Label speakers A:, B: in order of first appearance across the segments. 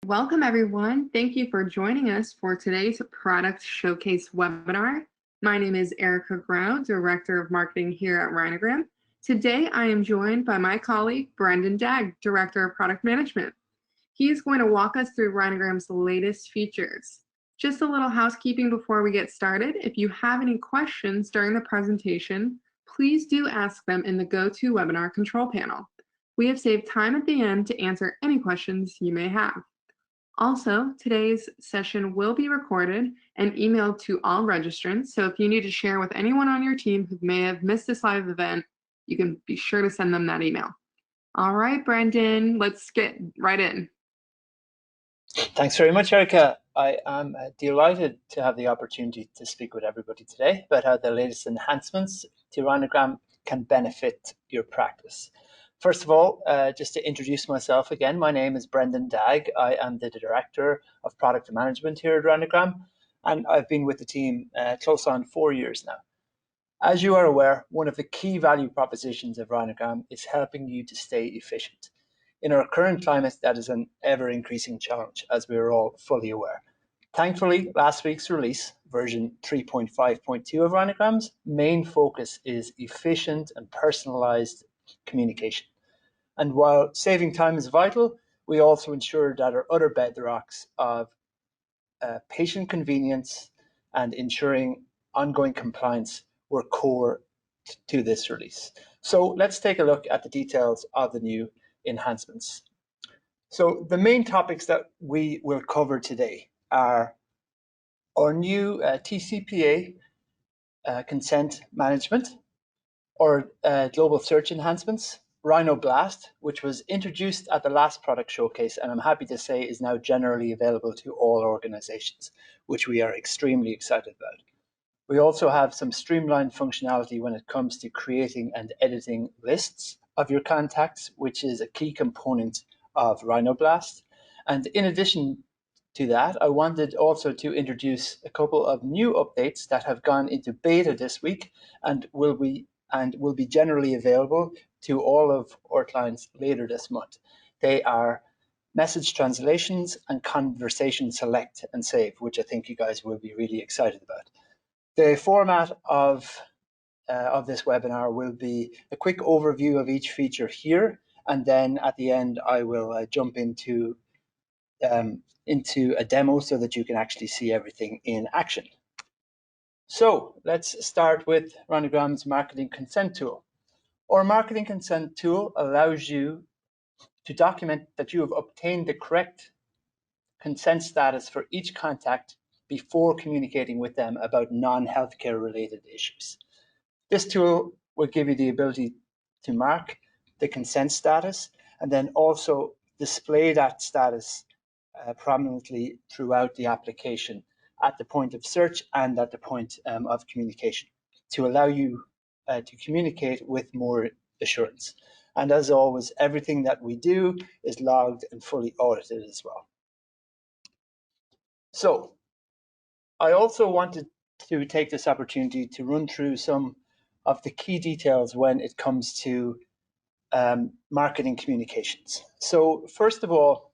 A: Welcome, everyone. Thank you for joining us for today's Product Showcase webinar. My name is Erica Grau, Director of Marketing here at Rhinogram. Today, I am joined by my colleague, Brendan Dagg, Director of Product Management. He is going to walk us through Rhinogram's latest features. Just a little housekeeping before we get started. If you have any questions during the presentation, please do ask them in the GoToWebinar control panel. We have saved time at the end to answer any questions you may have. Also, today's session will be recorded and emailed to all registrants, so if you need to share with anyone on your team who may have missed this live event, you can be sure to send them that email. All right, Brendan, let's get right in.
B: Thanks very much, Erica. I am delighted to have the opportunity to speak with everybody today about how the latest enhancements to Rhinogram can benefit your practice. First of all, just to introduce myself again, my name is Brendan Dagg. I am the Director of Product Management here at Rhinogram, and I've been with the team close on 4 years now. As you are aware, one of the key value propositions of Rhinogram is helping you to stay efficient. In our current climate, that is an ever-increasing challenge, as we are all fully aware. Thankfully, last week's release, version 3.5.2 of Rhinogram's main focus is efficient and personalized communication. And while saving time is vital, we also ensure that our other bedrocks of patient convenience and ensuring ongoing compliance were core to this release. So let's take a look at the details of the new enhancements. So the main topics that we will cover today are our new TCPA consent management, or global search enhancements, Rhino Blast, which was introduced at the last product showcase, and I'm happy to say is now generally available to all organizations, which we are extremely excited about. We also have some streamlined functionality when it comes to creating and editing lists of your contacts, which is a key component of Rhino Blast. And in addition to that, I wanted also to introduce a couple of new updates that have gone into beta this week and will be generally available to all of our clients later this month. They are message translations and conversation select and save, which I think you guys will be really excited about. The format of this webinar will be a quick overview of each feature here, and then at the end I will jump into a demo so that you can actually see everything in action. So let's start with Rhinogram's marketing consent tool. Our marketing consent tool allows you to document that you have obtained the correct consent status for each contact before communicating with them about non-healthcare related issues. This tool will give you the ability to mark the consent status and then also display that status prominently throughout the application at the point of search and at the point of communication to allow you to communicate with more assurance. And as always, everything that we do is logged and fully audited as well. So I also wanted to take this opportunity to run through some of the key details when it comes to marketing communications. So first of all,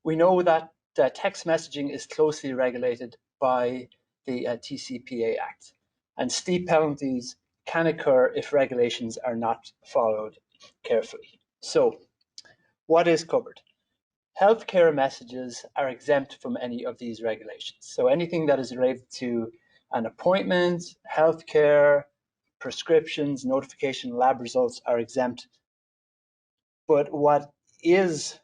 B: we know that text messaging is closely regulated by the TCPA Act, and steep penalties can occur if regulations are not followed carefully. So what is covered? Healthcare messages are exempt from any of these regulations. So anything that is related to an appointment, healthcare, prescriptions, notification, lab results are exempt. But what is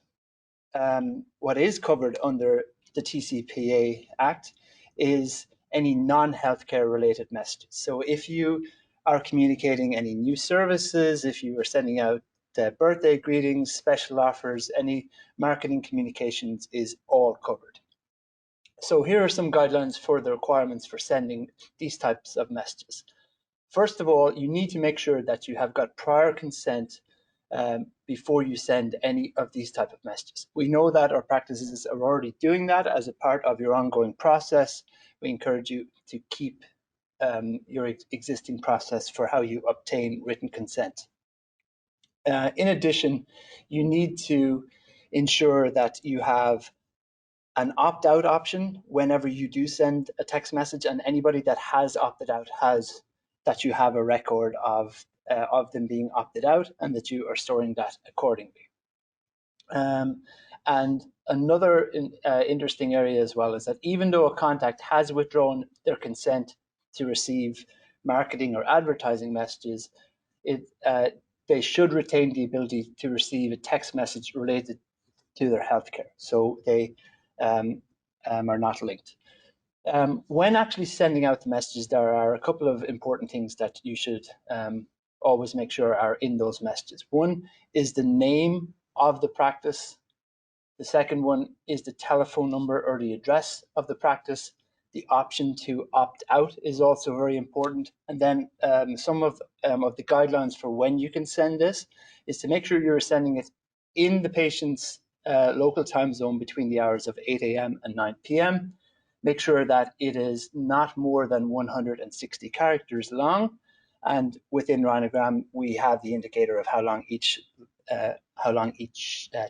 B: covered under the TCPA Act is any non-healthcare related messages. So if you are communicating any new services, if you are sending out birthday greetings, special offers, any marketing communications is all covered. So here are some guidelines for the requirements for sending these types of messages. First of all, you need to make sure that you have got prior consent before you send any of these type of messages. We know that our practices are already doing that as a part of your ongoing process. We encourage you to keep your existing process for how you obtain written consent. In addition, you need to ensure that you have an opt-out option whenever you do send a text message, and anybody that has opted out that you have a record of them being opted out, and that you are storing that accordingly. And another interesting area as well is that even though a contact has withdrawn their consent to receive marketing or advertising messages, they should retain the ability to receive a text message related to their healthcare, so they are not linked. When actually sending out the messages, there are a couple of important things that you should always make sure are in those messages. One is the name of the practice. The second one is the telephone number or the address of the practice. The option to opt out is also very important. And then some of the guidelines for when you can send this is to make sure you're sending it in the patient's local time zone between the hours of 8 a.m. and 9 p.m. Make sure that it is not more than 160 characters long. And within Rhinogram, we have the indicator of how long each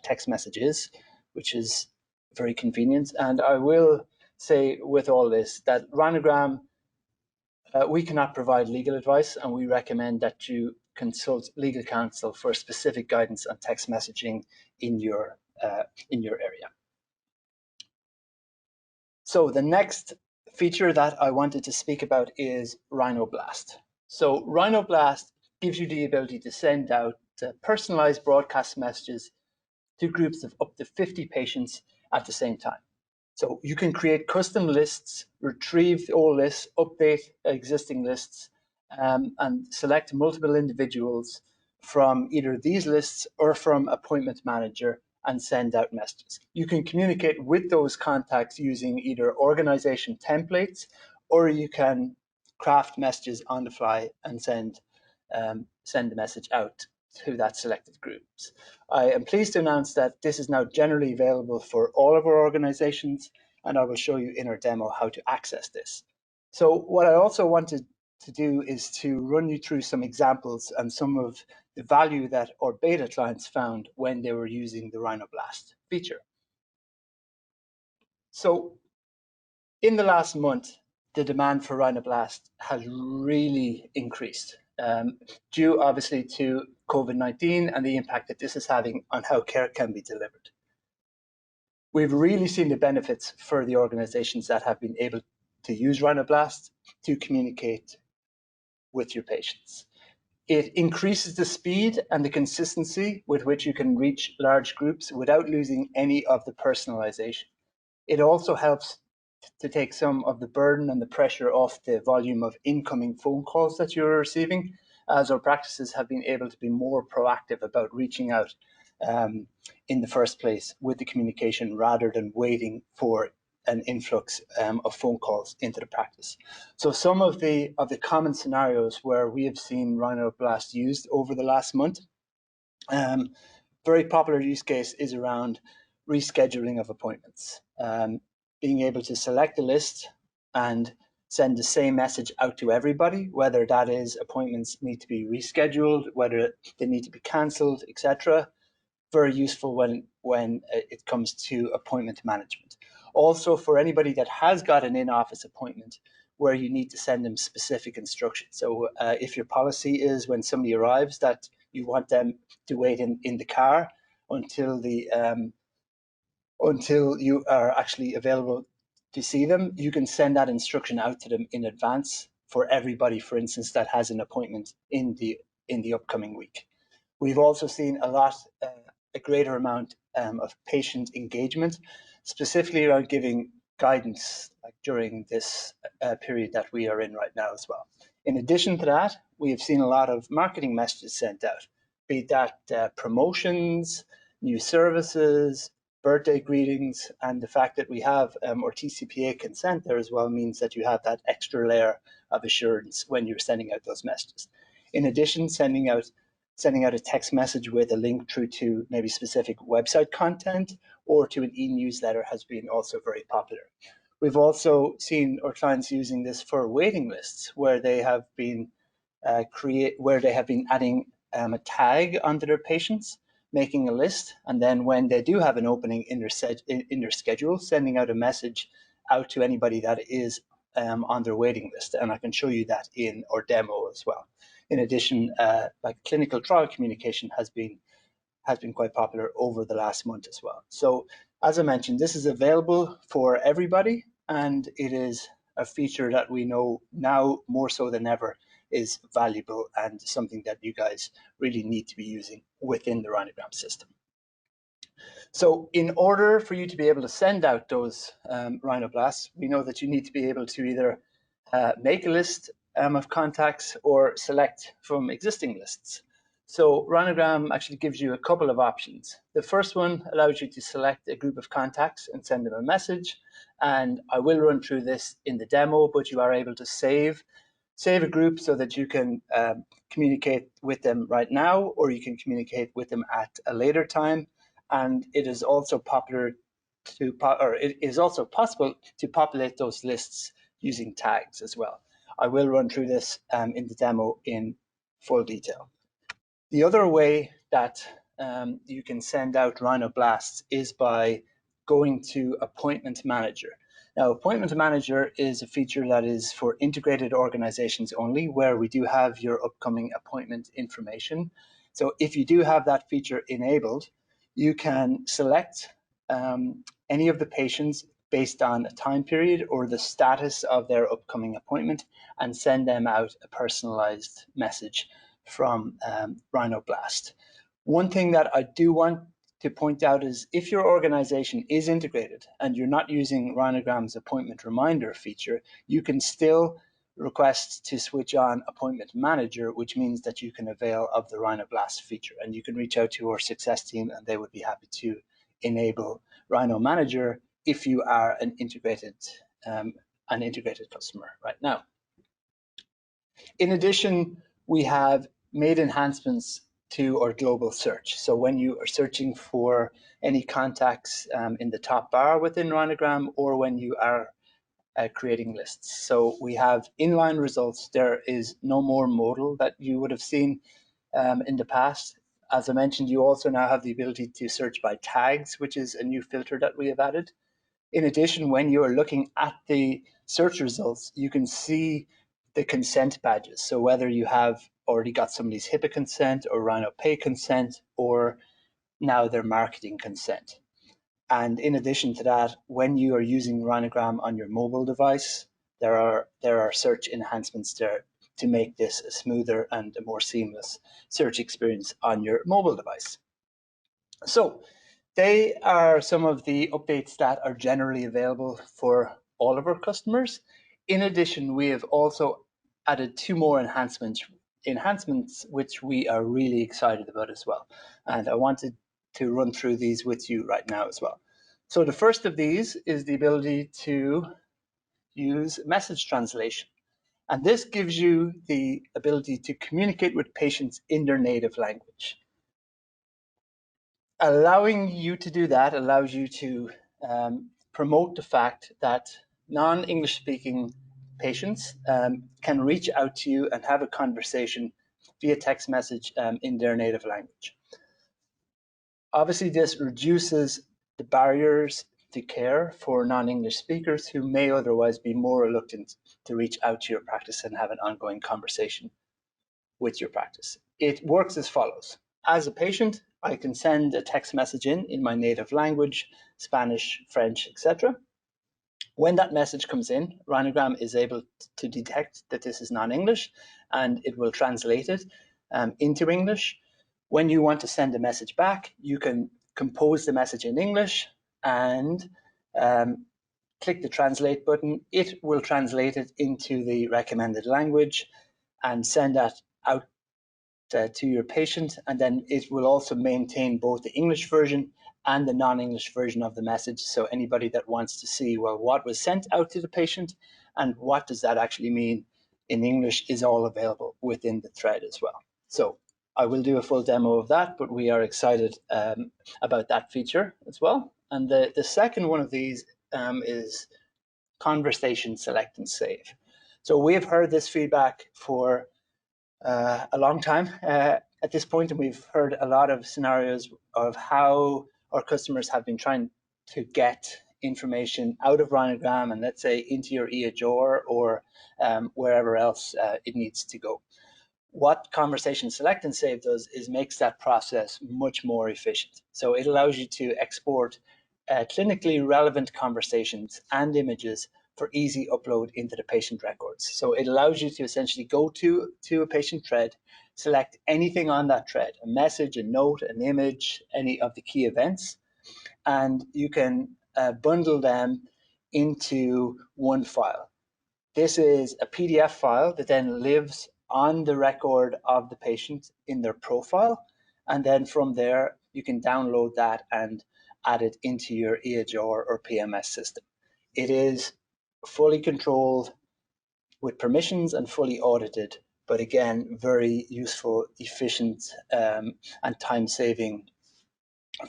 B: text message is, which is very convenient. And I will say with all this that Rhinogram, we cannot provide legal advice, and we recommend that you consult legal counsel for specific guidance on text messaging in your area. So the next feature that I wanted to speak about is Rhino Blast. So Rhino Blast gives you the ability to send out personalized broadcast messages to groups of up to 50 patients at the same time. So you can create custom lists, retrieve all lists, update existing lists, and select multiple individuals from either these lists or from Appointment Manager and send out messages. You can communicate with those contacts using either organization templates, or you can craft messages on the fly and send the message out to that selected groups. I am pleased to announce that this is now generally available for all of our organizations, and I will show you in our demo how to access this. So what I also wanted to do is to run you through some examples and some of the value that our beta clients found when they were using the Rhino Blast feature. So in the last month, the demand for Rhino Blast has really increased, due obviously to COVID-19 and the impact that this is having on how care can be delivered. We've really seen the benefits for the organizations that have been able to use Rhino Blast to communicate with your patients. It increases the speed and the consistency with which you can reach large groups without losing any of the personalization. It also helps to take some of the burden and the pressure off the volume of incoming phone calls that you're receiving, as our practices have been able to be more proactive about reaching out in the first place with the communication, rather than waiting for an influx of phone calls into the practice. So some of the common scenarios where we have seen Rhino Blast used over the last month, very popular use case is around rescheduling of appointments. Being able to select a list and send the same message out to everybody, whether that is appointments need to be rescheduled, whether they need to be cancelled, etc. Very useful when it comes to appointment management. Also, for anybody that has got an in-office appointment where you need to send them specific instructions. So if your policy is when somebody arrives that you want them to wait in the car until you are actually available to see them, you can send that instruction out to them in advance for everybody, for instance, that has an appointment in the upcoming week. We've also seen a greater amount of patient engagement, specifically around giving guidance during this period that we are in right now as well. In addition to that, we have seen a lot of marketing messages sent out, be that promotions, new services, birthday greetings, and the fact that we have our TCPA consent there as well means that you have that extra layer of assurance when you're sending out those messages. In addition, sending out a text message with a link through to maybe specific website content or to an e-newsletter has been also very popular. We've also seen our clients using this for waiting lists, where they have been adding a tag onto their patients making a list, and then when they do have an opening in their schedule, sending out a message out to anybody that is on their waiting list. And I can show you that in our demo as well. In addition, like clinical trial communication has been quite popular over the last month as well. So as I mentioned, this is available for everybody, and it is a feature that we know now more so than ever is valuable and something that you guys really need to be using within the Rhinogram system. So in order for you to be able to send out those Rhino Blasts, we know that you need to be able to either make a list of contacts or select from existing lists. So Rhinogram actually gives you a couple of options. The first one allows you to select a group of contacts and send them a message. And I will run through this in the demo, but you are able to save a group so that you can communicate with them right now, or you can communicate with them at a later time. And it is also possible to populate those lists using tags as well. I will run through this in the demo in full detail. The other way that you can send out Rhino Blasts is by going to Appointment Manager. Now, Appointment Manager is a feature that is for integrated organizations only, where we do have your upcoming appointment information. So if you do have that feature enabled, you can select any of the patients based on a time period or the status of their upcoming appointment and send them out a personalized message from Rhino Blast. One thing that I do want to point out is if your organization is integrated and you're not using Rhinogram's appointment reminder feature, you can still request to switch on Appointment Manager, which means that you can avail of the Rhino Blast feature, and you can reach out to our success team and they would be happy to enable Rhino Manager if you are an integrated customer right now. In addition, we have made enhancements to our global search. So when you are searching for any contacts in the top bar within Rhinogram, or when you are creating lists. So we have inline results. There is no more modal that you would have seen in the past. As I mentioned, you also now have the ability to search by tags, which is a new filter that we have added. In addition, when you are looking at the search results, you can see the consent badges. So whether you have already got somebody's HIPAA consent or Rhino Pay consent, or now their marketing consent. And in addition to that, when you are using Rhinogram on your mobile device, there are search enhancements there to make this a smoother and a more seamless search experience on your mobile device. So they are some of the updates that are generally available for all of our customers. In addition, we have also added two more enhancements which we are really excited about as well. And I wanted to run through these with you right now as well. So the first of these is the ability to use message translation. And this gives you the ability to communicate with patients in their native language. Allowing you to do that allows you to promote the fact that non-English speaking patients can reach out to you and have a conversation via text message in their native language. Obviously, this reduces the barriers to care for non-English speakers who may otherwise be more reluctant to reach out to your practice and have an ongoing conversation with your practice. It works as follows. As a patient, I can send a text message in my native language, Spanish, French, etc. When that message comes in, Rhinogram is able to detect that this is non-English, and it will translate it into English. When you want to send a message back, you can compose the message in English and click the translate button. It will translate it into the recommended language and send that out to your patient, and then it will also maintain both the English version and the non-English version of the message. So anybody that wants to see, well, what was sent out to the patient and what does that actually mean in English is all available within the thread as well. So I will do a full demo of that, but we are excited about that feature as well. And the second one of these is conversation select and save. So we have heard this feedback for a long time. at this point, and we've heard a lot of scenarios of how our customers have been trying to get information out of Rhinogram and let's say into your EHR or wherever else it needs to go. What Conversation Select and Save does is makes that process much more efficient. So it allows you to export clinically relevant conversations and images for easy upload into the patient records. So it allows you to essentially go to a patient thread, select anything on that thread, a message, a note, an image, any of the key events, and you can bundle them into one file. This is a PDF file that then lives on the record of the patient in their profile. And then from there, you can download that and add it into your EHR or PMS system. It is fully controlled with permissions and fully audited, but again, very useful, efficient, and time-saving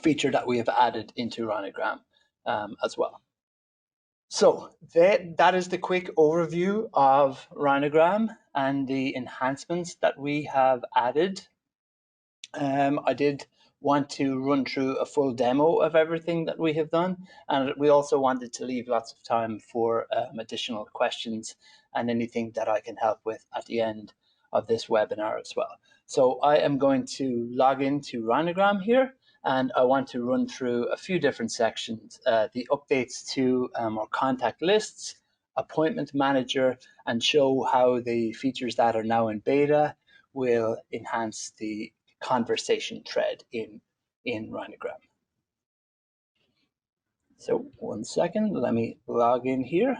B: feature that we have added into Rhinogram as well. So that is the quick overview of Rhinogram and the enhancements that we have added. I did want to run through a full demo of everything that we have done, and we also wanted to leave lots of time for additional questions and anything that I can help with at the end of this webinar as well. So I am going to log into Rhinogram here, and I want to run through a few different sections, the updates to our contact lists, appointment manager, and show how the features that are now in beta will enhance the conversation thread in Rhinogram. So 1 second, let me log in here.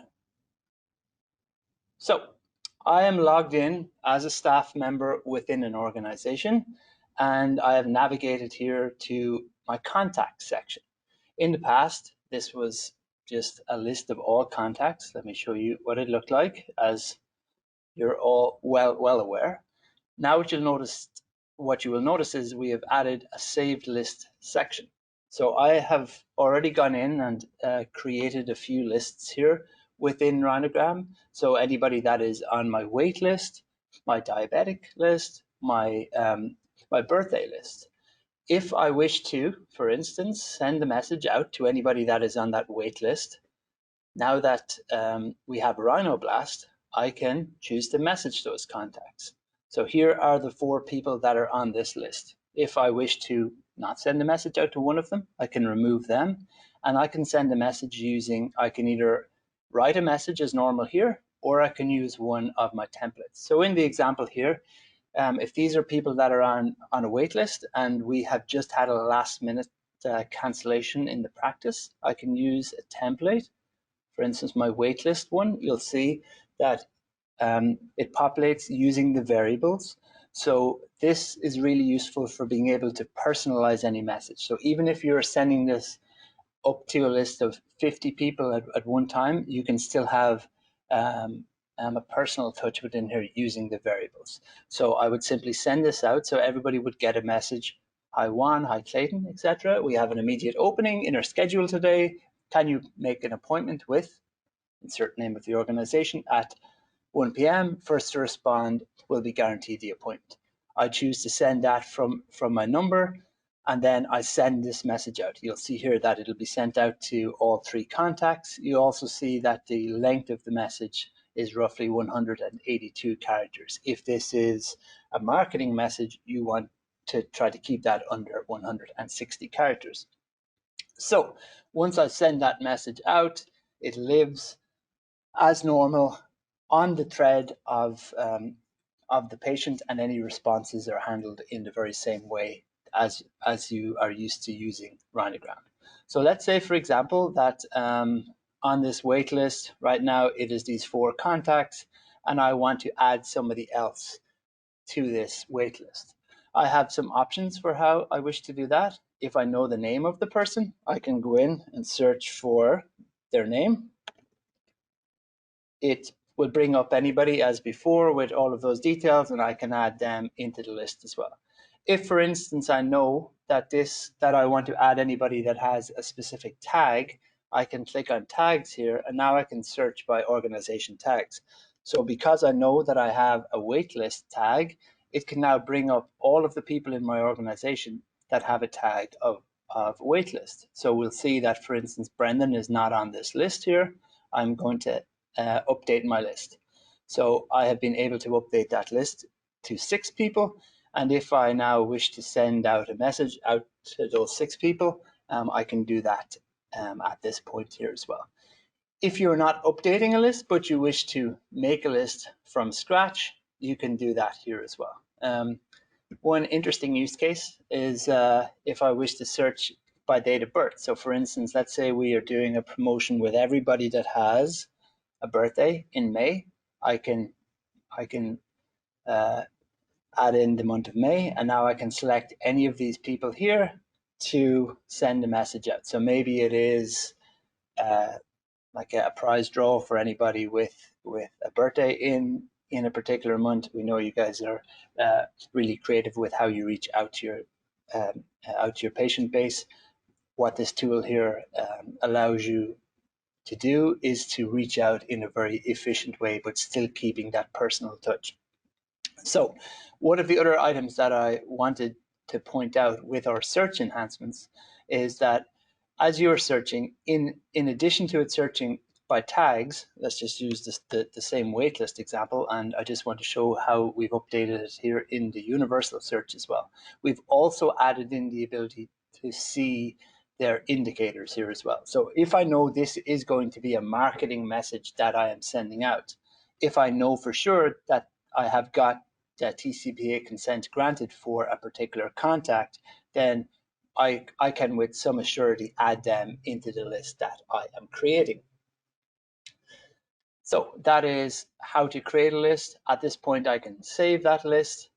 B: So I am logged in as a staff member within an organization, and I have navigated here to my contact section. In the past, this was just a list of all contacts. Let me show you what it looked like, as you're all well aware. Now what you will notice is we have added a saved list section. So I have already gone in and created a few lists here within Rhinogram. So anybody that is on my wait list, my diabetic list, my birthday list. If I wish to, for instance, send a message out to anybody that is on that wait list, now that we have Rhino Blast, I can choose to message those contacts. So here are the 4 people that are on this list. If I wish to not send a message out to one of them, I can remove them, and I can send a message using, I can either write a message as normal here, or I can use one of my templates. So in the example here, if these are people that are on a wait list and we have just had a last minute cancellation in the practice, I can use a template. For instance, my waitlist one, you'll see that it populates using the variables. So this is really useful for being able to personalize any message. So even if you're sending this up to a list of 50 people at one time, you can still have a personal touch within here using the variables. So I would simply send this out so everybody would get a message. Hi Juan, hi Clayton, etc. We have an immediate opening in our schedule today. Can you make an appointment with, insert name of the organization, at 1 p.m. First to respond will be guaranteed the appointment. I choose to send that from my number, and then I send this message out. You'll see here that it'll be sent out to all 3 contacts. You also see that the length of the message is roughly 182 characters. If this is a marketing message, you want to try to keep that under 160 characters. So once I send that message out, it lives as normal on the thread of the patient, and any responses are handled in the very same way as you are used to using Rhinogram. So let's say, for example, that on this wait list right now, it is these 4 contacts, and I want to add somebody else to this wait list. I have some options for how I wish to do that. If I know the name of the person, I can go in and search for their name. It will bring up anybody as before with all of those details, and I can add them into the list as well. If, for instance, I know that I want to add anybody that has a specific tag, I can click on tags here, and now I can search by organization tags. So because I know that I have a waitlist tag, it can now bring up all of the people in my organization that have a tag of waitlist. So we'll see that, for instance, Brendan is not on this list here. I'm going to update my list. So I have been able to update that list to 6 people. And if I now wish to send out a message out to those 6 people, I can do that at this point here as well. If you're not updating a list, but you wish to make a list from scratch, you can do that here as well. One interesting use case is if I wish to search by date of birth. So for instance, let's say we are doing a promotion with everybody that has a birthday in May. I can add in the month of May, and now I can select any of these people here to send a message out. So maybe it is like a prize draw for anybody with a birthday in a particular month. We know you guys are really creative with how you reach out to your patient base. What this tool here allows you to do is to reach out in a very efficient way, but still keeping that personal touch. So one of the other items that I wanted to point out with our search enhancements is that as you're searching, in addition to it searching by tags, let's just use the same waitlist example, and I just want to show how we've updated it here in the universal search as well. We've also added in the ability to see their indicators here as well. So if I know this is going to be a marketing message that I am sending out, if I know for sure that I have got TCPA consent granted for a particular contact, then I can with some assurity add them into the list that I am creating. So that is how to create a list. At this point, I can save that list.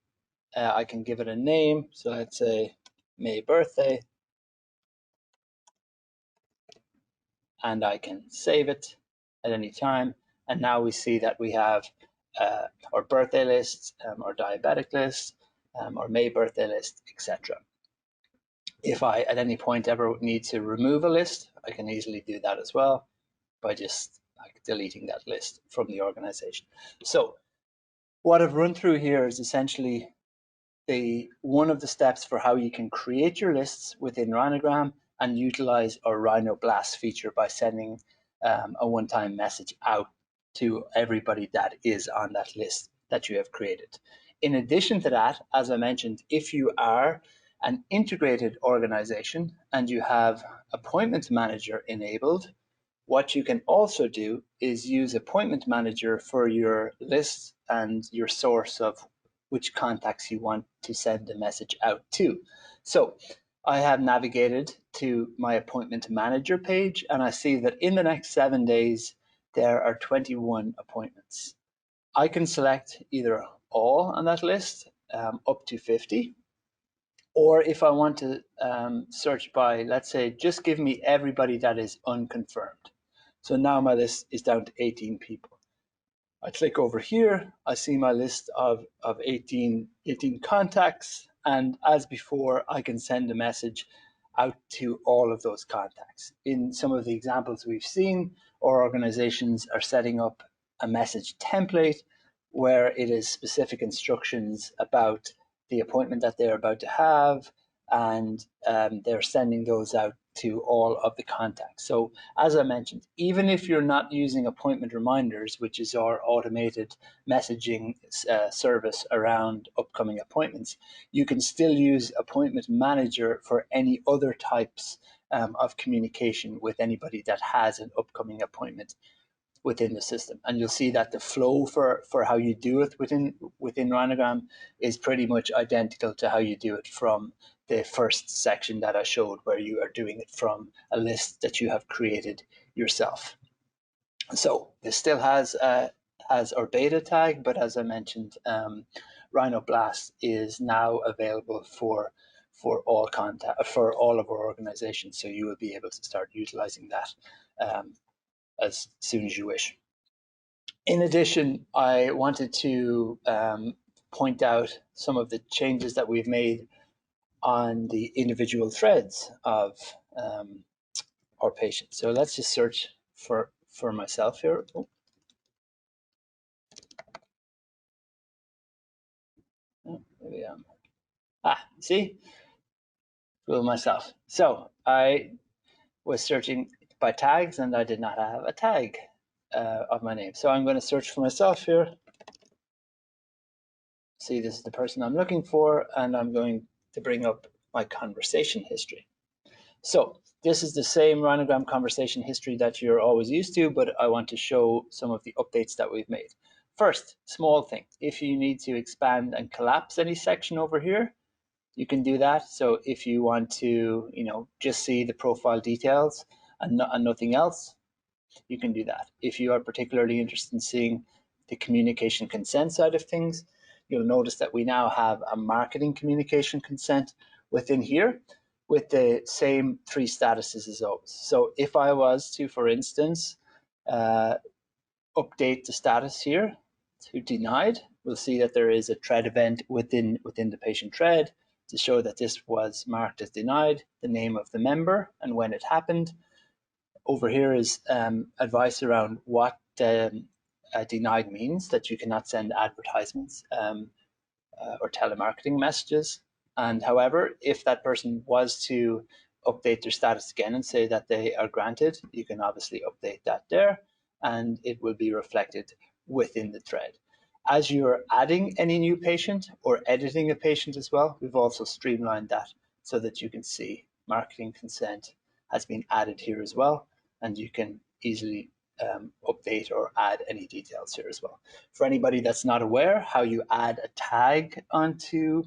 B: I can give it a name. So let's say May birthday. And I can save it at any time. And now we see that we have our birthday list, our diabetic list, our May birthday list, etc. If I at any point ever need to remove a list, I can easily do that as well by just deleting that list from the organization. So what I've run through here is essentially one of the steps for how you can create your lists within Rhinogram and utilize our Rhino Blast feature by sending a one-time message out to everybody that is on that list that you have created. In addition to that, as I mentioned, if you are an integrated organization and you have appointment manager enabled, what you can also do is use appointment manager for your list and your source of which contacts you want to send a message out to. So I have navigated to my appointment manager page, and I see that in the next 7 days, there are 21 appointments. I can select either all on that list, up to 50, or if I want to search by, let's say, just give me everybody that is unconfirmed. So now my list is down to 18 people. I click over here, I see my list of 18 contacts, and as before, I can send a message out to all of those contacts. In some of the examples we've seen, our organizations are setting up a message template where it is specific instructions about the appointment that they're about to have, and they're sending those out to all of the contacts. So as I mentioned, even if you're not using appointment reminders, which is our automated messaging service around upcoming appointments, you can still use appointment manager for any other types of communication with anybody that has an upcoming appointment within the system. And you'll see that the flow for how you do it within Rhinogram is pretty much identical to how you do it from the first section that I showed, where you are doing it from a list that you have created yourself. So this still has our beta tag, but as I mentioned, Rhino Blast is now available for all of our organizations. So you will be able to start utilizing that as soon as you wish. In addition, I wanted to point out some of the changes that we've made on the individual threads of our patients. So let's just search for myself here. Oh. maybe see, fool myself. So I was searching by tags and I did not have a tag of my name. So I'm going to search for myself here. See, this is the person I'm looking for, and I'm going to bring up my conversation history. So this is the same Rhinogram conversation history that you're always used to, but I want to show some of the updates that we've made. First, small thing, if you need to expand and collapse any section over here, you can do that. So if you want to, just see the profile details and nothing else, you can do that. If you are particularly interested in seeing the communication consent side of things, you'll notice that we now have a marketing communication consent within here with the same 3 statuses as always. So if I was to, for instance, update the status here to denied, we'll see that there is a thread event within the patient thread to show that this was marked as denied, the name of the member and when it happened. Over here is advice around what denied means, that you cannot send advertisements or telemarketing messages. And however, if that person was to update their status again and say that they are granted, you can obviously update that there and it will be reflected within the thread. As you're adding any new patient or editing a patient as well, we've also streamlined that so that you can see marketing consent has been added here as well, and you can easily update or add any details here as well. For anybody that's not aware, how you add a tag onto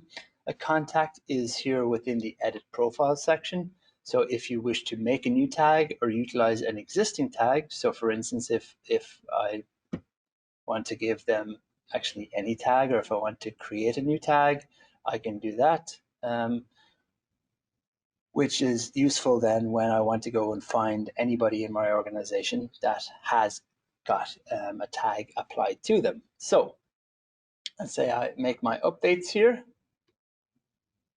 B: a contact is here within the edit profile section. So if you wish to make a new tag or utilize an existing tag, so for instance, if I want to give them actually any tag, or if I want to create a new tag, I can do that, which is useful then when I want to go and find anybody in my organization that has got a tag applied to them. So let's say I make my updates here.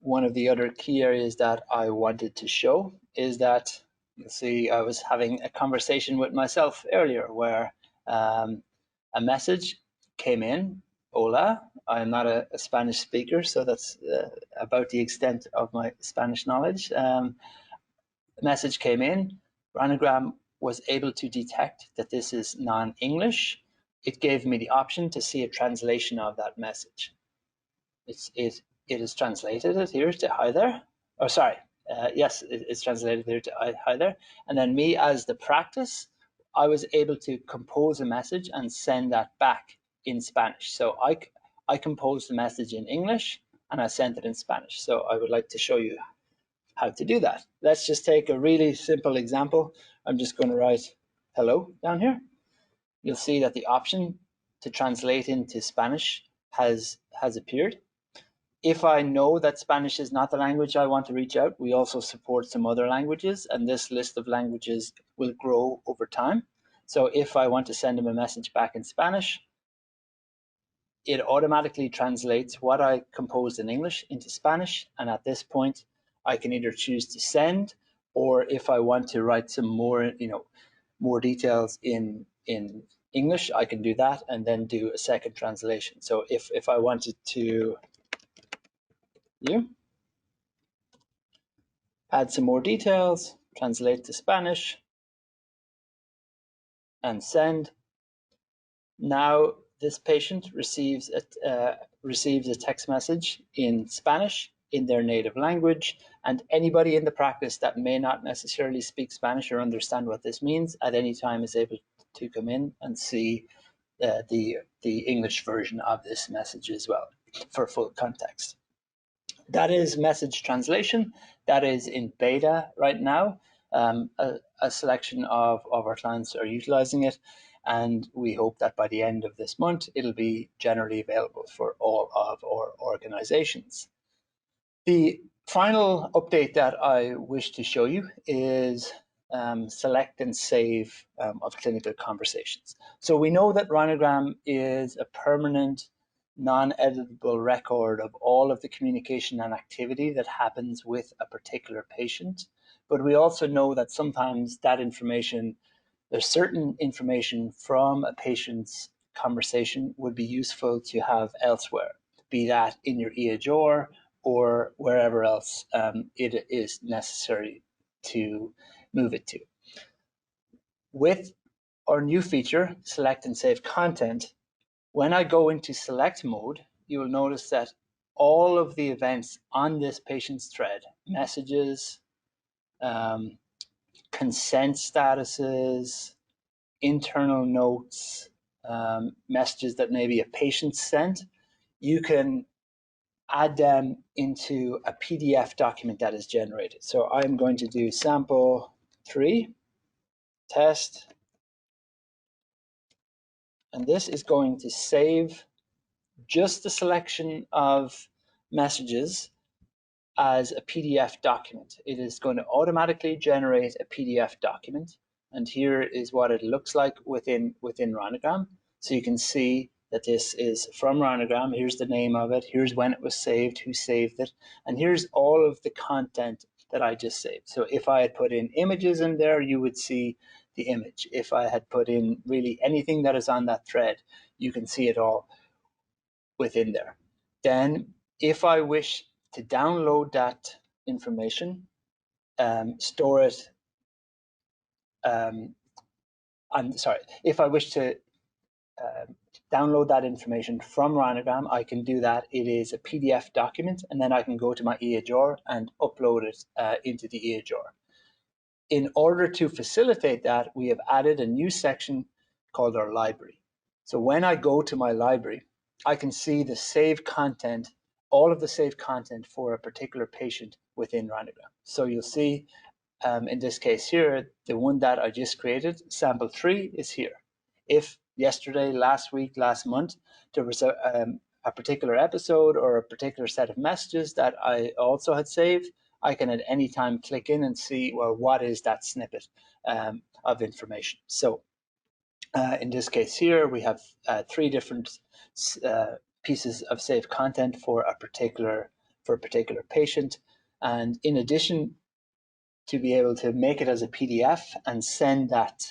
B: One of the other key areas that I wanted to show is that, you'll see I was having a conversation with myself earlier where a message came in, hola. I'm not a Spanish speaker, so that's about the extent of my Spanish knowledge. The message came in, Rhinogram was able to detect that this is non-English. It gave me the option to see a translation of that message. It is translated it here to hi there. Oh, sorry. Yes, it's translated here to hi there. And then me as the practice, I was able to compose a message and send that back in Spanish. So I composed the message in English and I sent it in Spanish. So I would like to show you how to do that. Let's just take a really simple example. I'm just going to write hello down here. You'll see that the option to translate into Spanish has appeared. If I know that Spanish is not the language I want to reach out, we also support some other languages, and this list of languages will grow over time. So if I want to send them a message back in Spanish, it automatically translates what I composed in English into Spanish, and at this point, I can either choose to send, or if I want to write some more, more details in English, I can do that and then do a second translation. So if I wanted to add some more details, translate to Spanish, and send. Now this patient receives a text message in Spanish in their native language, and anybody in the practice that may not necessarily speak Spanish or understand what this means at any time is able to come in and see the English version of this message as well for full context. That is message translation. That is in beta right now. A selection of our clients are utilizing it, and we hope that by the end of this month, it'll be generally available for all of our organizations. The final update that I wish to show you is select and save of clinical conversations. So we know that Rhinogram is a permanent non-editable record of all of the communication and activity that happens with a particular patient. But we also know that sometimes that information, there's certain information from a patient's conversation would be useful to have elsewhere. be that in your EHR or wherever else it is necessary to move it to. With our new feature, Select and Save Content, when I go into select mode, you will notice that all of the events on this patient's thread, messages, consent statuses, internal notes, messages that maybe a patient sent, you can add them into a PDF document that is generated. So I'm going to do sample 3, test, and this is going to save just the selection of messages as a PDF document. It is going to automatically generate a PDF document, and here is what it looks like within Rhinogram. So you can see that this is from Rhinogram. Here's the name of it. Here's when it was saved, who saved it, and here's all of the content that I just saved. So if I had put in images in there, you would see the image. If I had put in really anything that is on that thread, you can see it all within there. Then if I wish to download that information, store it, if I wish to download that information from Rhinogram, I can do that. It is a PDF document, and then I can go to my EHR and upload it into the EHR. In order to facilitate that, we have added a new section called our library. So when I go to my library, I can see the saved content, all of the saved content for a particular patient within Rhinogram. So you'll see in this case here, the one that I just created, sample 3, is here. If yesterday, last week, last month, there was a particular episode or a particular set of messages that I also had saved, I can at any time click in and see, well, what is that snippet of information. So in this case here, we have 3 different pieces of saved content for a particular patient. And in addition to be able to make it as a PDF and send that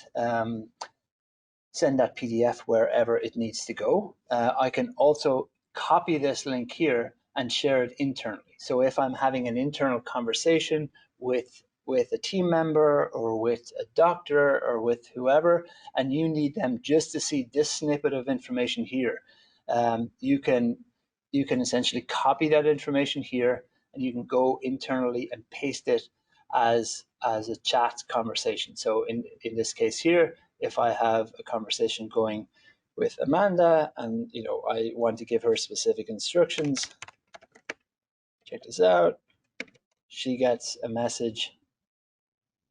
B: PDF wherever it needs to go, I can also copy this link here and share it internally. So if I'm having an internal conversation with a team member or with a doctor or with whoever, and you need them just to see this snippet of information here, you can essentially copy that information here, and you can go internally and paste it as a chat conversation. So in this case here, if I have a conversation going with Amanda and I want to give her specific instructions, check this out. She gets a message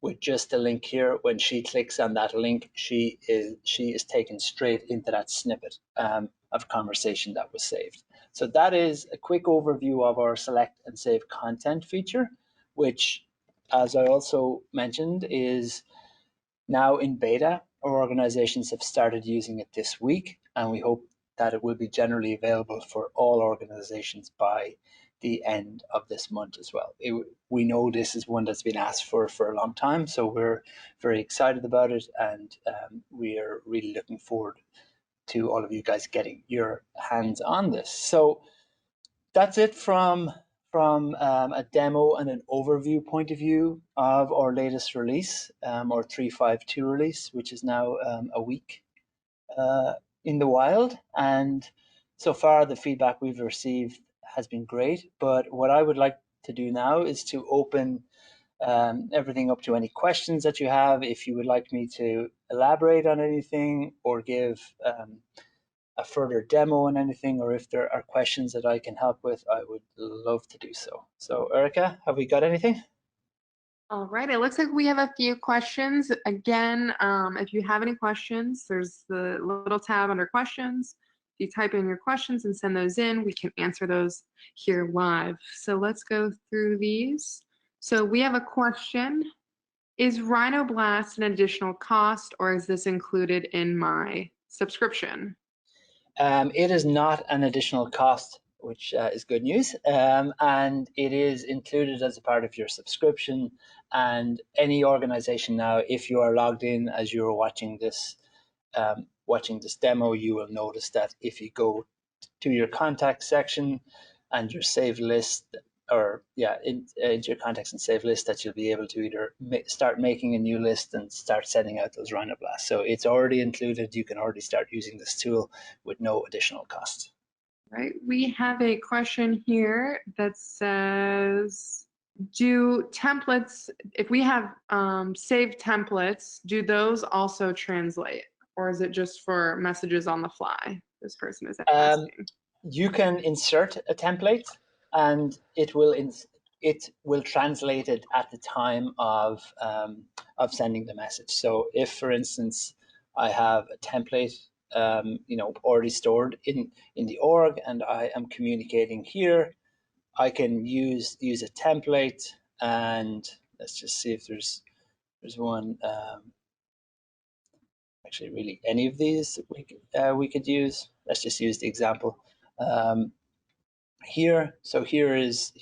B: with just a link here. When she clicks on that link, she is taken straight into that snippet of conversation that was saved. So that is a quick overview of our select and save content feature, which, as I also mentioned, is now in beta. Our organizations have started using it this week, and we hope that it will be generally available for all organizations by the end of this month as well. We know this is one that's been asked for a long time, so we're very excited about it, and we are really looking forward to all of you guys getting your hands on this. So that's it from a demo and an overview point of view of our latest release, our 3.5.2 release, which is now a week in the wild. And so far, the feedback we've received has been great. But what I would like to do now is to open everything up to any questions that you have. If you would like me to elaborate on anything or give a further demo on anything, or if there are questions that I can help with, I would love to do so. So Erica, have we got anything?
A: All right, it looks like we have a few questions. Again, if you have any questions, there's the little tab under questions. If you type in your questions and send those in, we can answer those here live. So let's go through these. So we have a question. Is Rhino Blast an additional cost, or is this included in my subscription?
B: It is not an additional cost, which is good news, and it is included as a part of your subscription. And any organization now, if you are logged in as you're watching this demo, you will notice that if you go to your contact section and your save list, or into your contacts and save list, that you'll be able to either start making a new list and start sending out those Rhino Blasts. So it's already included. You can already start using this tool with no additional cost.
A: Right. We have a question here that says, do templates, if we have saved templates, do those also translate? Or is it just for messages on the fly? This person is asking.
B: You can insert a template and it will translate it at the time of sending the message. So if, for instance, I have a template already stored in the org and I am communicating here, I can use a template, and let's just see if there's one. Actually, really any of these we could use. Let's just use the example here. So here is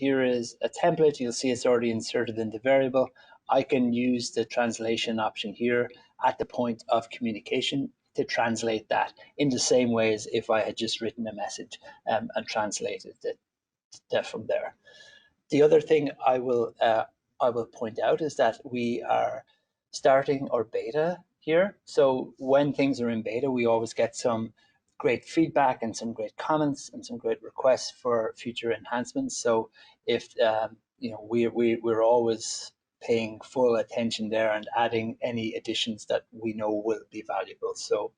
B: a template. You'll see it's already inserted in the variable. I can use the translation option here at the point of communication to translate that in the same way as if I had just written a message and translated it from there. The other thing I will point out is that we are starting our beta here. So when things are in beta, we always get some great feedback and some great comments and some great requests for future enhancements. So if we're always paying full attention there and adding any additions that we know will be valuable. So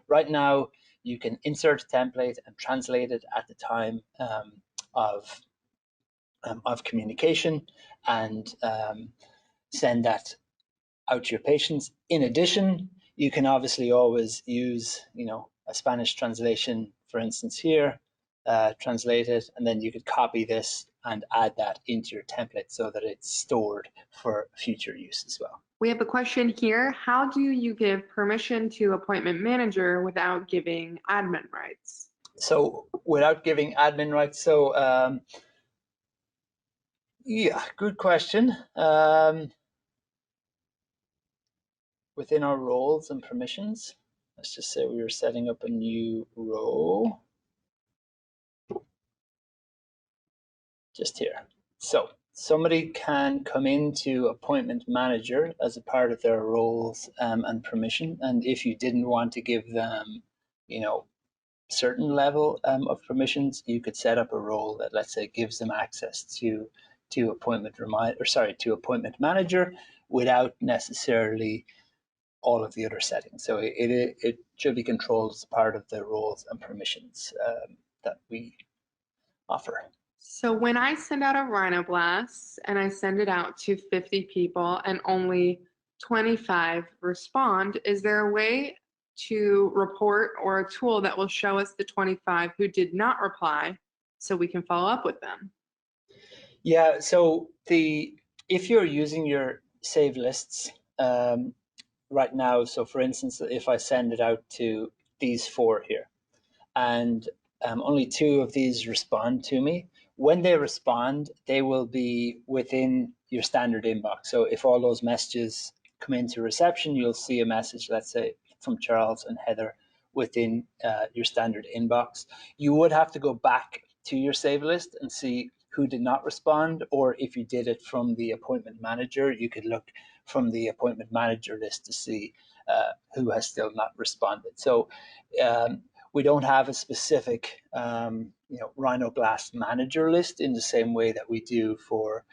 B: right now you can insert a template and translate it at the time of communication, and send that out to your patients. In addition, you can obviously always use, a Spanish translation, for instance, here, translate it, and then you could copy this and add that into your template so that it's stored for future use as well.
A: We have a question here. How do you give permission to appointment manager without giving admin rights?
B: So without giving admin rights, yeah, good question. Within our roles and permissions, let's just say we were setting up a new role. Just here. So somebody can come into appointment manager as a part of their roles and permission. And if you didn't want to give them, certain level of permissions, you could set up a role that, let's say, gives them access to appointment manager without necessarily all of the other settings. So it should be controlled as part of the roles and permissions that we offer.
A: So when I send out a Rhino Blast and I send it out to 50 people and only 25 respond, is there a way to report or a tool that will show us the 25 who did not reply so we can follow up with them?
B: Yeah, so if you're using your save lists right now, so for instance, if I send it out to these 4 here, and only 2 of these respond to me, when they respond, they will be within your standard inbox. So if all those messages come into reception, you'll see a message, let's say, from Charles and Heather within your standard inbox. You would have to go back to your save list and see who did not respond, or if you did it from the appointment manager, you could look from the appointment manager list to see who has still not responded. So we don't have a specific Rhino Blast manager list in the same way that we do for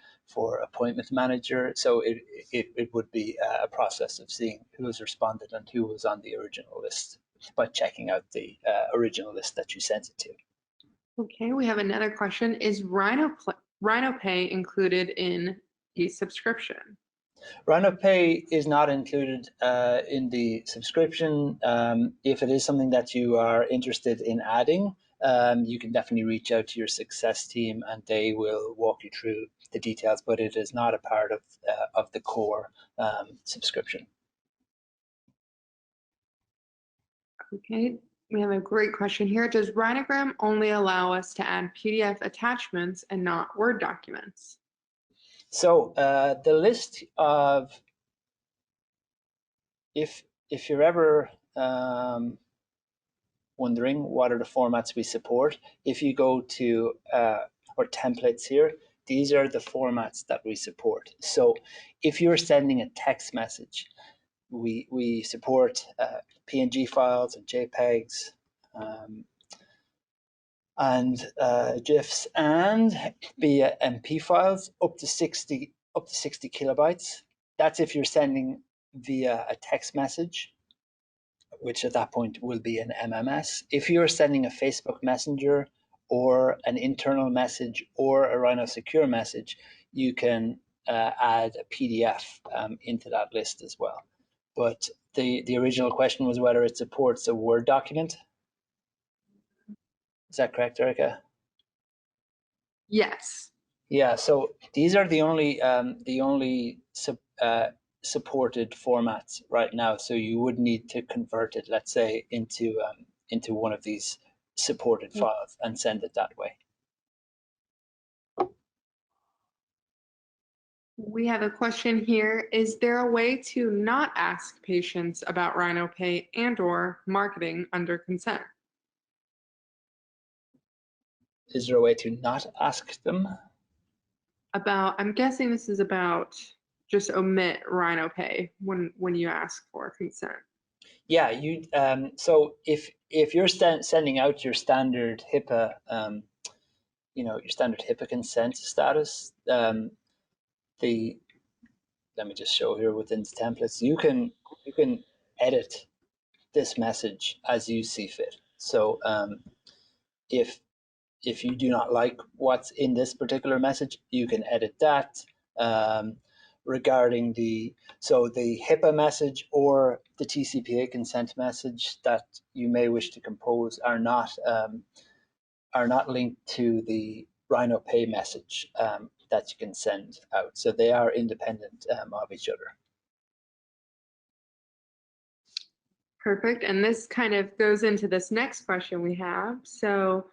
B: appointment manager. So it would be a process of seeing who has responded and who was on the original list by checking out the original list that you sent it to.
A: Okay, we have another question. Is Rhino Pay included in the subscription?
B: Rhino Pay is not included in the subscription. If it is something that you are interested in adding, you can definitely reach out to your success team and they will walk you through the details, but it is not a part of the core subscription.
A: Okay, we have a great question here. Does Rhinogram only allow us to add PDF attachments and not Word documents?
B: So the list of, if you're ever wondering what are the formats we support, if you go to our templates here, these are the formats that we support. So if you're sending a text message, we support PNG files and JPEGs and GIFs, and via MP files up to 60 kilobytes. That's if you're sending via a text message, which at that point will be an MMS. If you're sending a Facebook Messenger or an internal message or a Rhino Secure message, you can add a PDF into that list as well. But the original question was whether it supports a Word document. Is that correct, Erica?
A: Yes.
B: Yeah. So these are the only supported formats right now. So you would need to convert it, let's say, into one of these supported files and send it that way.
A: We have a question here. Is there a way to not ask patients about Rhino Pay and/or marketing under consent?
B: Is there a way to not ask them?
A: I'm guessing this is about just omit Rhino Pay when you ask for consent.
B: Yeah, you. So if you're sending out your standard HIPAA, your standard HIPAA consent status, the let me just show here within the templates. You can edit this message as you see fit. So if you do not like what's in this particular message, you can edit that. Regarding the HIPAA message or the TCPA consent message that you may wish to compose are not linked to the Rhino Pay message that you can send out. So they are independent of each other.
A: Perfect. And this kind of goes into this next question we have. So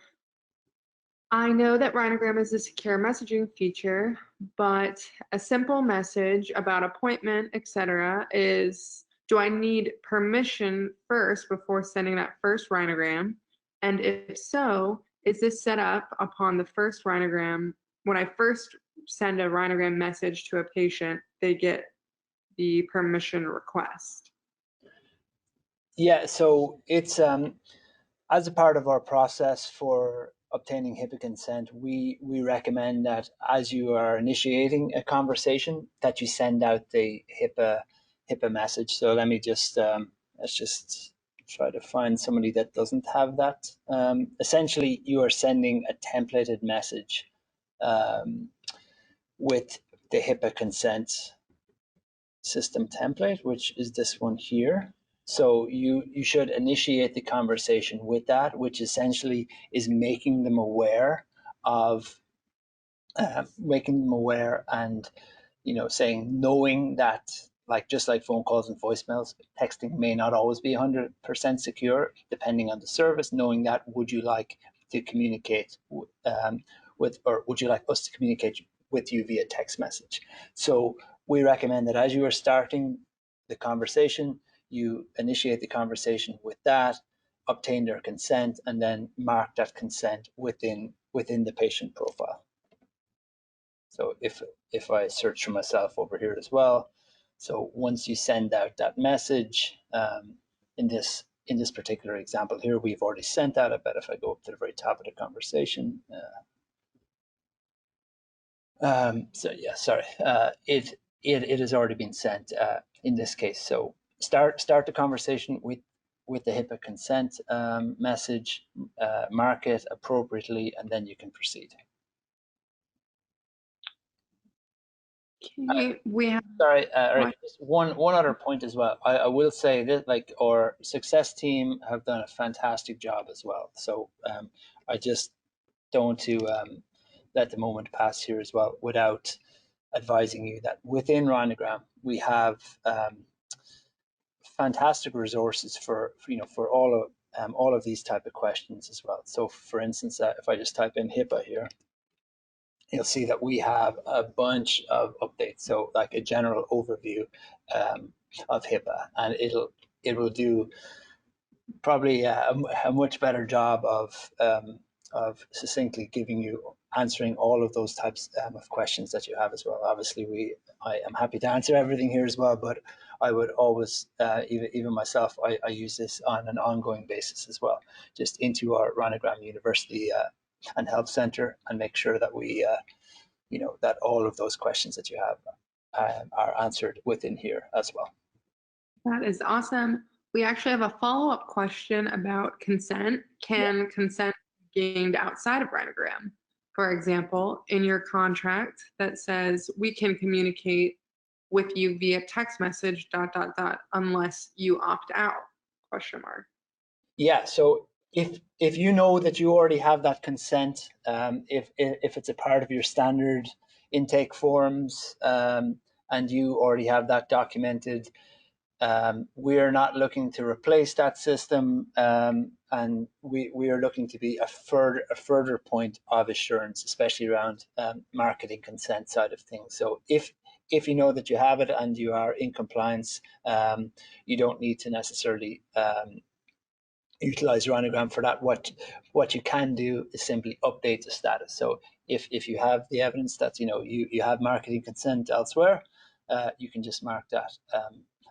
A: I know that Rhinogram is a secure messaging feature, but a simple message about appointment, etc., do I need permission first before sending that first Rhinogram? And if so, is this set up upon the first Rhinogram? When I first send a Rhinogram message to a patient, they get the permission request.
B: Yeah, so it's as a part of our process for obtaining HIPAA consent, we recommend that as you are initiating a conversation, that you send out the HIPAA message. So let me just let's just try to find somebody that doesn't have that. Essentially, you are sending a templated message with the HIPAA consent system template, which is this one here. So you should initiate the conversation with that, which essentially is making them aware of and saying, knowing that, like, just like phone calls and voicemails, texting may not always be 100% secure depending on the service. Knowing that, would you like to communicate with, or would you like us to communicate with you via text message? So we recommend that as you are starting the conversation, you initiate the conversation with that, obtain their consent, and then mark that consent within the patient profile. So if I search for myself over here as well, so once you send out that message, in this particular example here, we've already sent out. I bet if I go up to the very top of the conversation, so yeah, sorry, it has already been sent in this case. So start the conversation with the HIPAA consent message, mark it appropriately, and then you can proceed.
A: Okay, we have.
B: Sorry, Eric, just one other point as well. I will say that, like, our success team have done a fantastic job as well. So I just don't want to let the moment pass here as well without advising you that within Rhinogram we have fantastic resources for all of these type of questions as well. So for instance, if I just type in HIPAA here, you'll see that we have a bunch of updates. So like a general overview of HIPAA, and it will do probably a much better job of succinctly answering all of those types of questions that you have as well. Obviously, I am happy to answer everything here as well, but I would always, even myself, I use this on an ongoing basis as well, just into our Rhinogram University and Health Center, and make sure that we, that all of those questions that you have are answered within here as well.
A: That is awesome. We actually have a follow-up question about consent. Can consent be gained outside of Rhinogram? For example, in your contract that says we can communicate with you via text message, ... unless you opt out, question mark.
B: Yeah, so if you know that you already have that consent, if it's a part of your standard intake forms, and you already have that documented, we're not looking to replace that system, and we are looking to be a further point of assurance, especially around marketing consent side of things. So if you know that you have it and you are in compliance, you don't need to necessarily utilize Rhinogram for that. What you can do is simply update the status. So if you have the evidence that you have marketing consent elsewhere, you can just mark that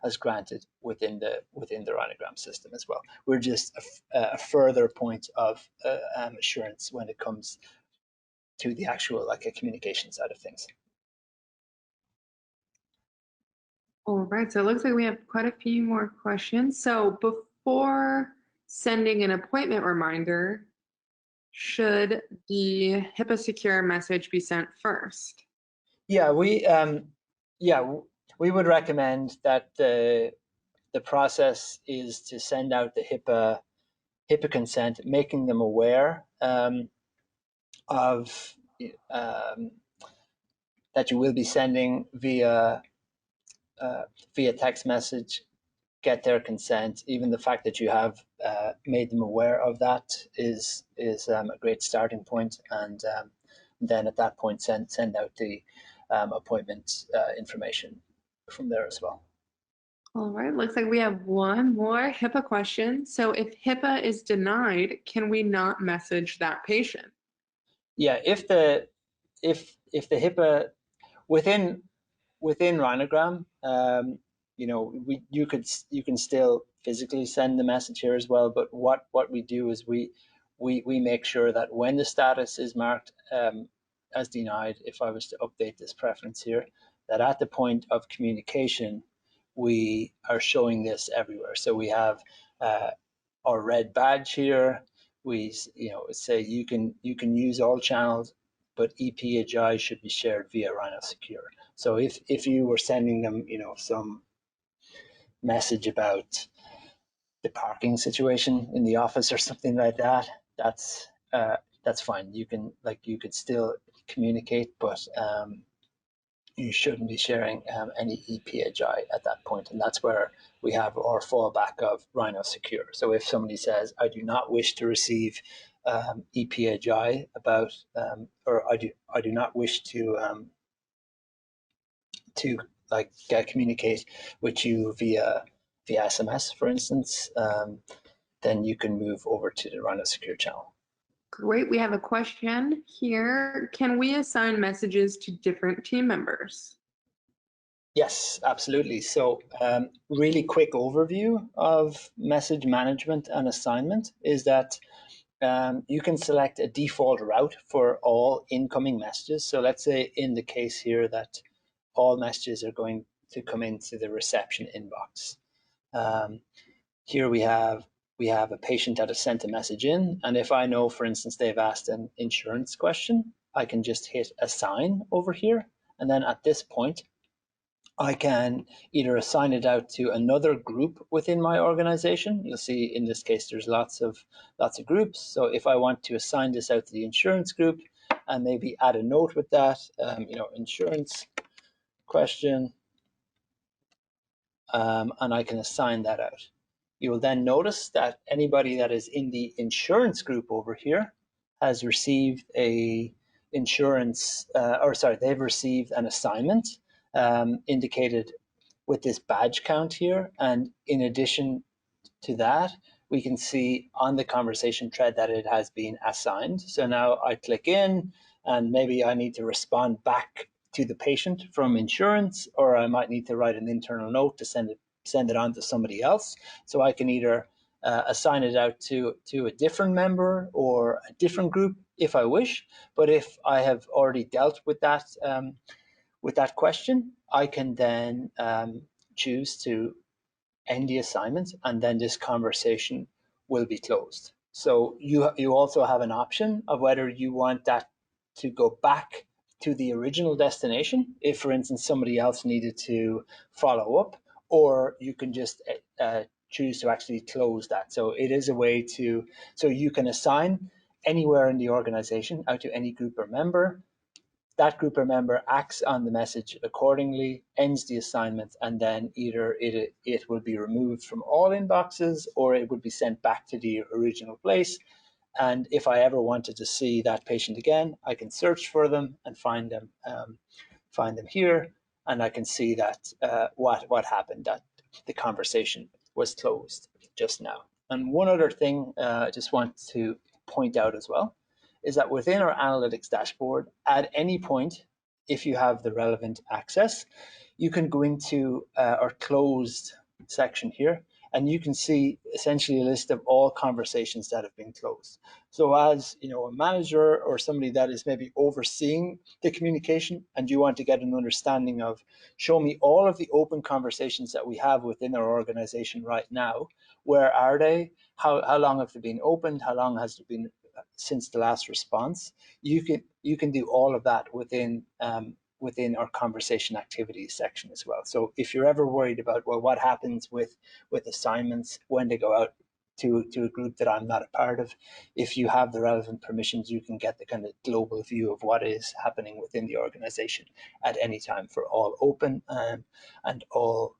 B: as granted within the Rhinogram system as well. We're just a further point of assurance when it comes to the actual a communication side of things.
A: All right, so it looks like we have quite a few more questions. So before sending an appointment reminder, should the HIPAA secure message be sent first?
B: Yeah, we would recommend that the process is to send out the HIPAA consent, making them aware of that you will be sending via text message, get their consent. Even the fact that you have made them aware of that is a great starting point, and then at that point send out the appointment information from there as well.
A: All right, looks like we have one more HIPAA question. So if HIPAA is denied, can we not message that patient?
B: Yeah, if the HIPAA within Rhinogram, you can still physically send the message here as well. But what we do is we make sure that when the status is marked as denied, if I was to update this preference here, that at the point of communication, we are showing this everywhere. So we have our red badge here. We say you can use all channels, but EPHI should be shared via Rhino Secure. So if you were sending them, some message about the parking situation in the office or something like that, that's fine. You could still communicate, but you shouldn't be sharing any EPHI at that point, and that's where we have our fallback of Rhino Secure. So if somebody says, "I do not wish to receive EPHI about," or I do not wish to communicate with you via SMS, for instance, then you can move over to the Rhino Secure channel.
A: Great, we have a question here. Can we assign messages to different team members?
B: Yes, absolutely. So really quick overview of message management and assignment is that you can select a default route for all incoming messages. So let's say in the case here that all messages are going to come into the reception inbox. Here we have a patient that has sent a message in, and if I know, for instance, they've asked an insurance question, I can just hit assign over here, and then at this point, I can either assign it out to another group within my organization. You'll see in this case there's lots of groups. So if I want to assign this out to the insurance group and maybe add a note with that, insurance question, and I can assign that out. You will then notice that anybody that is in the insurance group over here has received they've received an assignment indicated with this badge count here. And in addition to that, we can see on the conversation thread that it has been assigned. So now I click in, and maybe I need to respond back to the patient from insurance, or I might need to write an internal note to send it on to somebody else. So I can either assign it out to a different member or a different group if I wish. But if I have already dealt with that question, I can then choose to end the assignment, and then this conversation will be closed. So you also have an option of whether you want that to go back to the original destination, if, for instance, somebody else needed to follow up, or you can just choose to actually close that. So it is a way so you can assign anywhere in the organization out to any group or member. That group or member acts on the message accordingly, ends the assignment, and then either it will be removed from all inboxes, or it would be sent back to the original place. And if I ever wanted to see that patient again, I can search for them and find them here, and I can see that what happened, that the conversation was closed just now. And one other thing I just want to point out as well is that within our analytics dashboard, at any point, if you have the relevant access, you can go into our closed section here, and you can see essentially a list of all conversations that have been closed. So as a manager or somebody that is maybe overseeing the communication, and you want to get an understanding of, show me all of the open conversations that we have within our organization right now. Where are they? How long have they been opened? How long has it been since the last response? You can do all of that within our conversation activities section as well. So if you're ever worried about, well, what happens with assignments when they go out to a group that I'm not a part of, if you have the relevant permissions, you can get the kind of global view of what is happening within the organization at any time for all open and all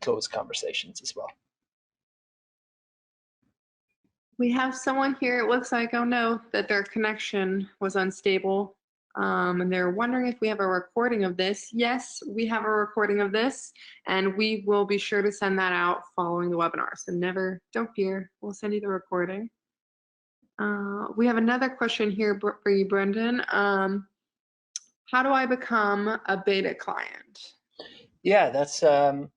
B: closed conversations as well.
A: We have someone here, it looks like, oh no, that their connection was unstable. And they're wondering if we have a recording of this. Yes, we have a recording of this, and we will be sure to send that out following the webinar. So don't fear, we'll send you the recording. We have another question here for you, Brendan. How do I become a beta client?
B: Yeah, that's a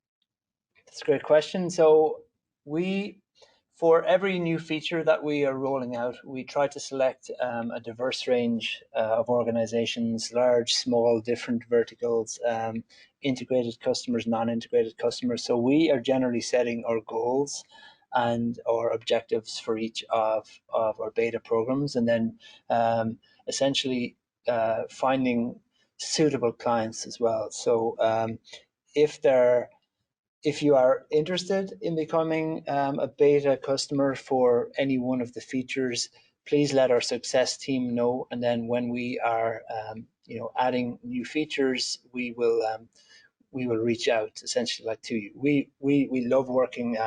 B: great question. So for every new feature that we are rolling out, we try to select a diverse range of organizations, large, small, different verticals, integrated customers, non-integrated customers. So we are generally setting our goals and our objectives for each of our beta programs, and then essentially finding suitable clients as well. So if you are interested in becoming a beta customer for any one of the features, please let our success team know. And then when we are, adding new features, we will reach out essentially to you. We love working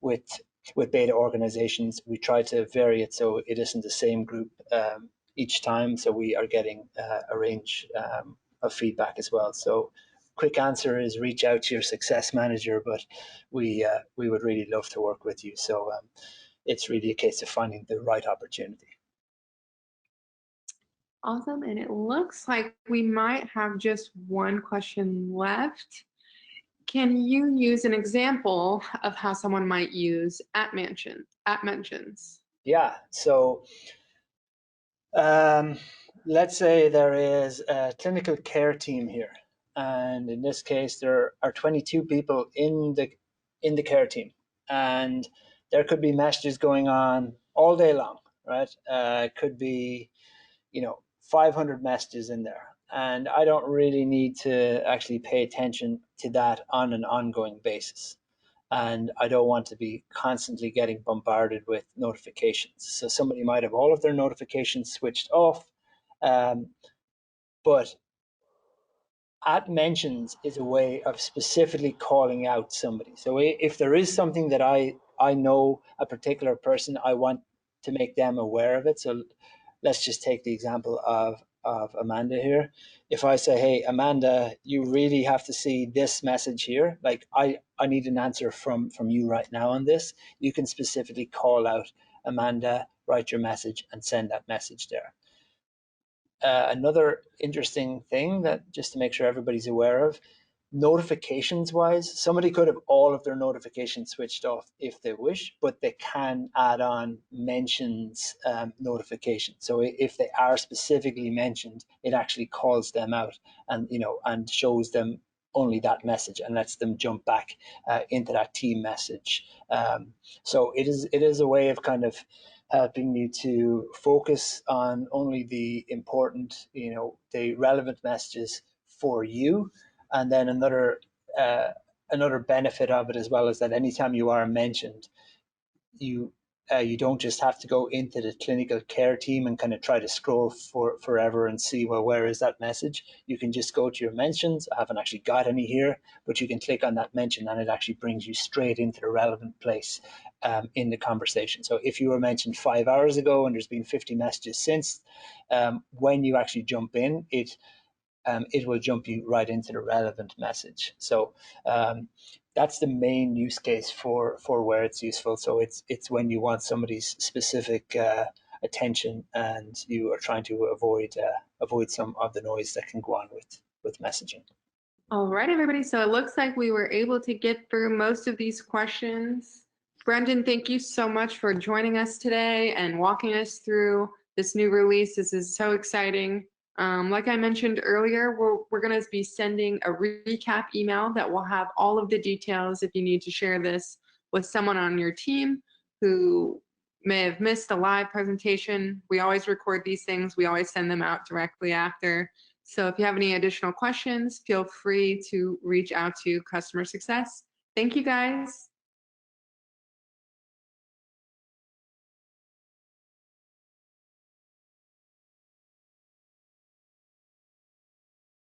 B: with beta organizations. We try to vary it so it isn't the same group each time. So we are getting a range of feedback as well. So quick answer is reach out to your success manager, but we would really love to work with you. So it's really a case of finding the right opportunity.
A: Awesome, and it looks like we might have just one question left. Can you use an example of how someone might use at mentions?
B: Yeah, so let's say there is a clinical care team here, and in this case there are 22 people in the care team, and there could be messages going on all day long, right? It could be 500 messages in there, and I don't really need to actually pay attention to that on an ongoing basis, and I don't want to be constantly getting bombarded with notifications. So somebody might have all of their notifications switched off, but at mentions is a way of specifically calling out somebody. So if there is something that I know a particular person, I want to make them aware of it. So let's just take the example of of Amanda here. If I say, hey, Amanda, you really have to see this message here, like I need an answer from you right now on this, you can specifically call out Amanda, write your message, and send that message there. Another interesting thing that just to make sure everybody's aware of, notifications wise, somebody could have all of their notifications switched off if they wish, but they can add on mentions notifications. So if they are specifically mentioned, it actually calls them out and and shows them only that message and lets them jump back into that team message. So it is a way of kind of helping you to focus on only the important, the relevant messages for you. And then another benefit of it as well is that anytime you are mentioned, you you don't just have to go into the clinical care team and kind of try to scroll for forever and see, well, where is that message? You can just go to your mentions. I haven't actually got any here, but you can click on that mention and it actually brings you straight into the relevant place in the conversation. So if you were mentioned 5 hours ago and there's been 50 messages since, when you actually jump in, it will jump you right into the relevant message. So that's the main use case for where it's useful. So it's when you want somebody's specific attention and you are trying to avoid some of the noise that can go on with messaging.
A: All right, everybody. So it looks like we were able to get through most of these questions. Brendan, thank you so much for joining us today and walking us through this new release. This is so exciting. Like I mentioned earlier, we're going to be sending a recap email that will have all of the details if you need to share this with someone on your team who may have missed a live presentation. We always record these things. We always send them out directly after. So if you have any additional questions, feel free to reach out to customer success. Thank you, guys.